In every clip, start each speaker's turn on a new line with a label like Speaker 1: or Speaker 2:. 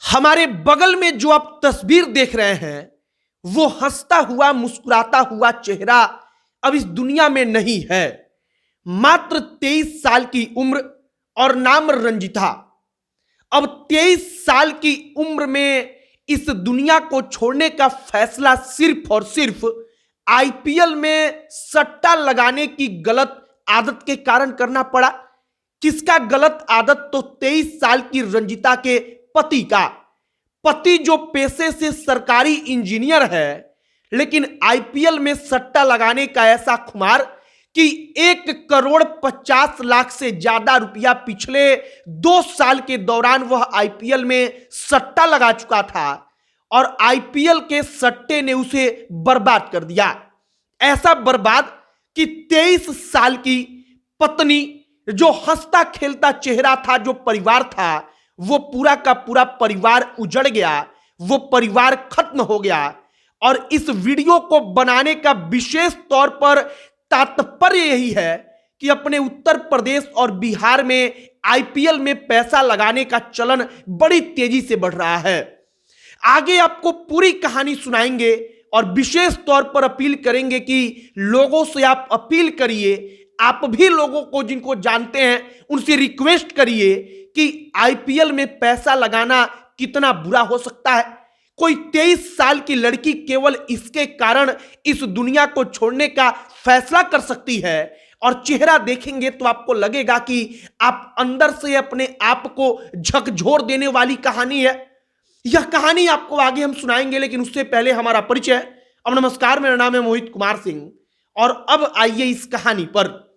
Speaker 1: हमारे बगल में जो आप तस्वीर देख रहे हैं वो हंसता हुआ मुस्कुराता हुआ चेहरा अब इस दुनिया में नहीं है। मात्र 23 साल की उम्र और नाम रंजिता। अब 23 साल की उम्र में इस दुनिया को छोड़ने का फैसला सिर्फ और सिर्फ आईपीएल में सट्टा लगाने की गलत आदत के कारण करना पड़ा। किसका गलत आदत? तो 23 साल की रंजिता के पति का। पति जो पेशे से सरकारी इंजीनियर है, लेकिन आईपीएल में सट्टा लगाने का ऐसा खुमार कि 1,50,00,000 से ज्यादा रुपया पिछले 2 साल के दौरान वह आईपीएल में सट्टा लगा चुका था और आईपीएल के सट्टे ने उसे बर्बाद कर दिया। ऐसा बर्बाद कि 23 साल की पत्नी, जो हंसता खेलता चेहरा था, जो परिवार था, वो पूरा का पूरा परिवार उजड़ गया, वो परिवार खत्म हो गया। और इस वीडियो को बनाने का विशेष तौर पर तात्पर्य यही है कि अपने उत्तर प्रदेश और बिहार में आईपीएल में पैसा लगाने का चलन बड़ी तेजी से बढ़ रहा है। आगे आपको पूरी कहानी सुनाएंगे और विशेष तौर पर अपील करेंगे कि लोगों से आप अपील करिए, आप भी लोगों को जिनको जानते हैं उनसे रिक्वेस्ट करिए कि आईपीएल में पैसा लगाना कितना बुरा हो सकता है। कोई 23 साल की लड़की केवल इसके कारण इस दुनिया को छोड़ने का फैसला कर सकती है और चेहरा देखेंगे तो आपको लगेगा कि आप अंदर से अपने आप को झकझोर देने वाली कहानी है। यह कहानी आपको आगे हम सुनाएंगे, लेकिन उससे पहले हमारा परिचय। अब नमस्कार, मेरा नाम है मोहित कुमार सिंह और अब आइए इस कहानी पर।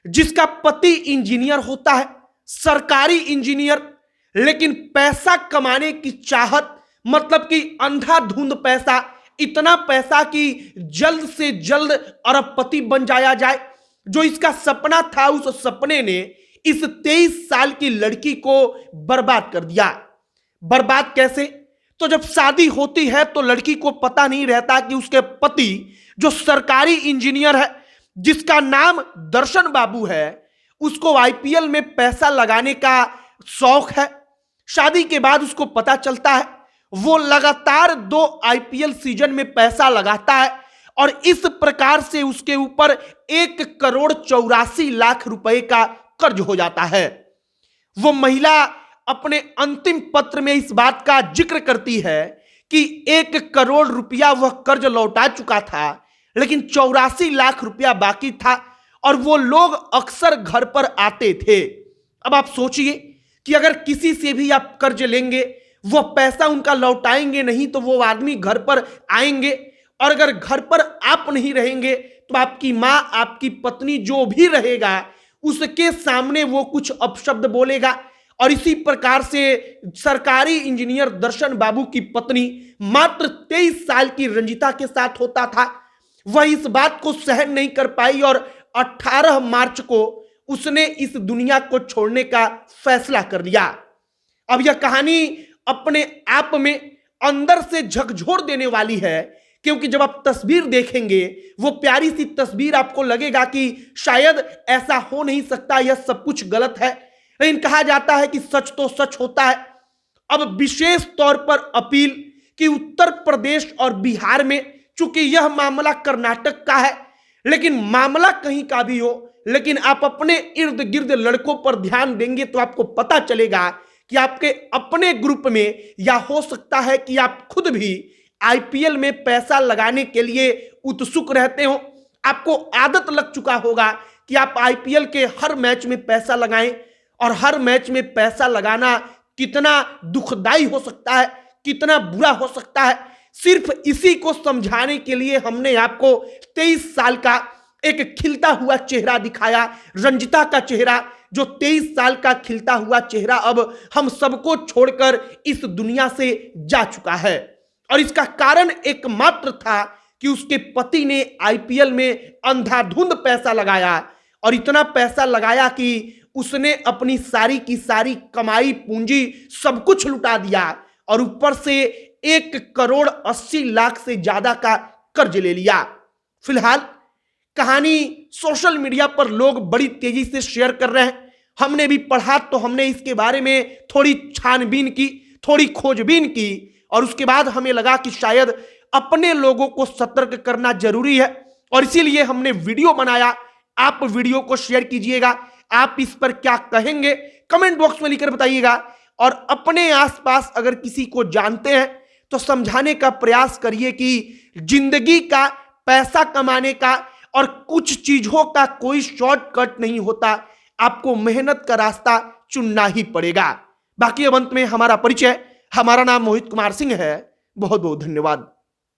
Speaker 1: जिसका पति इंजीनियर होता है, सरकारी इंजीनियर, लेकिन पैसा कमाने की चाहत, मतलब कि अंधाधुंध पैसा, इतना पैसा कि जल्द से जल्द अरबपति बन जाया जाए, जो इसका सपना था, उस सपने ने इस 23 साल की लड़की को बर्बाद कर दिया। बर्बाद कैसे? तो जब शादी होती है तो लड़की को पता नहीं रहता कि उसके पति जो सरकारी इंजीनियर है, जिसका नाम दर्शन बाबू है, उसको आईपीएल में पैसा लगाने का शौक है। शादी के बाद उसको पता चलता है, वो लगातार 2 आईपीएल सीजन में पैसा लगाता है और इस प्रकार से उसके ऊपर 1,84,00,000 रुपए का कर्ज हो जाता है। वो महिला अपने अंतिम पत्र में इस बात का जिक्र करती है कि 1 करोड़ रुपया वह कर्ज लौटा चुका था, लेकिन 84 लाख रुपया बाकी था और वो लोग अक्सर घर पर आते थे। अब आप सोचिए कि अगर किसी से भी आप कर्ज लेंगे, वो पैसा उनका लौटाएंगे नहीं तो वो आदमी घर पर आएंगे, और अगर घर पर आप नहीं रहेंगे तो आपकी माँ, आपकी पत्नी, जो भी रहेगा उसके सामने वो कुछ अपशब्द बोलेगा। और इसी प्रकार से सरकारी इंजीनियर दर्शन बाबू की पत्नी मात्र 23 साल की रंजिता के साथ होता था। वह इस बात को सहन नहीं कर पाई और 18 मार्च को उसने इस दुनिया को छोड़ने का फैसला कर लिया। अब यह कहानी अपने आप में अंदर से झकझोर देने वाली है, क्योंकि जब आप तस्वीर देखेंगे, वो प्यारी सी तस्वीर, आपको लगेगा कि शायद ऐसा हो नहीं सकता, यह सब कुछ गलत है। लेकिन कहा जाता है कि सच तो सच होता है। अब विशेष तौर पर अपील कि उत्तर प्रदेश और बिहार में, चूंकि यह मामला कर्नाटक का है, लेकिन मामला कहीं का भी हो, लेकिन आप अपने इर्द गिर्द लड़कों पर ध्यान देंगे तो आपको पता चलेगा कि आपके अपने ग्रुप में, या हो सकता है कि आप खुद भी आईपीएल में पैसा लगाने के लिए उत्सुक रहते हो। आपको आदत लग चुका होगा कि आप आईपीएल के हर मैच में पैसा लगाएं, और हर मैच में पैसा लगाना कितना दुखदाई हो सकता है, कितना बुरा हो सकता है। सिर्फ इसी को समझाने के लिए हमने आपको 23 साल का एक खिलता हुआ चेहरा दिखाया, रंजिता का चेहरा, जो 23 साल का खिलता हुआ चेहरा अब हम सबको छोड़कर इस दुनिया से जा चुका है। और इसका कारण एकमात्र था कि उसके पति ने आईपीएल में अंधाधुंध पैसा लगाया, और इतना पैसा लगाया कि उसने अपनी सारी की सारी कमाई पूंजी सब कुछ लुटा दिया, और ऊपर से 1,80,00,000 से ज्यादा का कर्ज ले लिया। फिलहाल कहानी सोशल मीडिया पर लोग बड़ी तेजी से शेयर कर रहे हैं। हमने भी पढ़ा तो हमने इसके बारे में थोड़ी छानबीन की, थोड़ी खोजबीन की और उसके बाद हमें लगा कि शायद अपने लोगों को सतर्क करना जरूरी है और इसीलिए हमने वीडियो बनाया। आप वीडियो को शेयर कीजिएगा। आप इस पर क्या कहेंगे कमेंट बॉक्स में लिखकर बताइएगा और अपने आसपास अगर किसी को जानते हैं तो समझाने का प्रयास करिए कि जिंदगी का, पैसा कमाने का और कुछ चीजों का कोई शॉर्टकट नहीं होता। आपको मेहनत का रास्ता चुनना ही पड़ेगा। बाकी अब अंत में हमारा परिचय, हमारा नाम मोहित कुमार सिंह है। बहुत बहुत धन्यवाद।